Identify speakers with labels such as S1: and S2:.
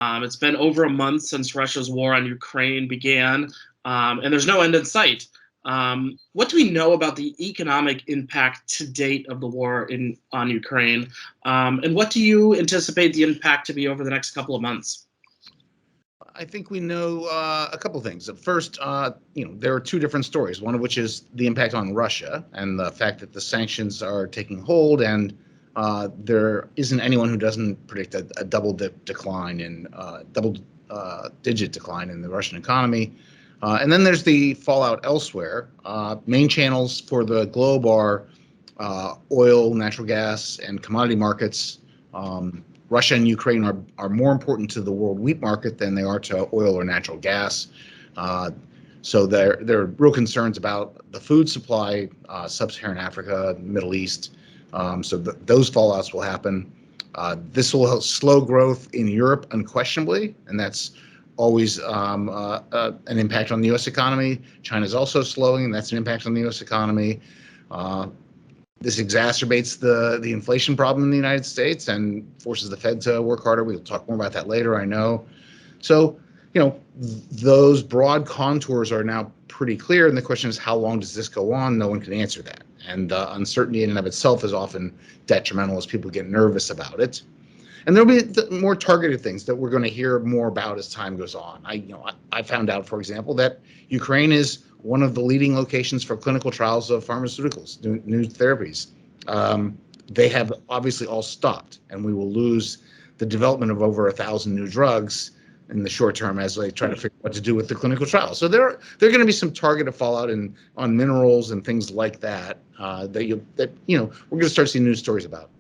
S1: It's been over a month since Russia's war on Ukraine began, and there's no end in sight. What do we know about the economic impact to date of the war on Ukraine, and what do you anticipate the impact to be over the next couple of months?
S2: I think we know a couple things. First, there are two different stories. One of which is the impact on Russia and the fact that the sanctions are taking hold, and there isn't anyone who doesn't predict a double-digit decline in the Russian economy. And then there's the fallout elsewhere. Main channels for the globe are oil, natural gas, and commodity markets. Russia and Ukraine are more important to the world wheat market than they are to oil or natural gas. So there are real concerns about the food supply, sub-Saharan Africa, Middle East. So those fallouts will happen. This will help slow growth in Europe unquestionably, and that's always an impact on the U.S. economy. China's also slowing, and that's an impact on the U.S. economy. This exacerbates the inflation problem in the United States and forces the Fed to work harder. We'll talk more about that later, I know. So, those broad contours are now pretty clear, and the question is, how long does this go on? No one can answer that. And uncertainty in and of itself is often detrimental as people get nervous about it. And there'll be more targeted things that we're going to hear more about as time goes on. I found out, for example, that Ukraine is one of the leading locations for clinical trials of pharmaceuticals, new therapies. They have obviously all stopped, and we will lose the development of over 1,000 new drugs in the short term as they try to figure out what to do with the clinical trials. So there are going to be some targeted fallout on minerals and things like that we're going to start seeing news stories about.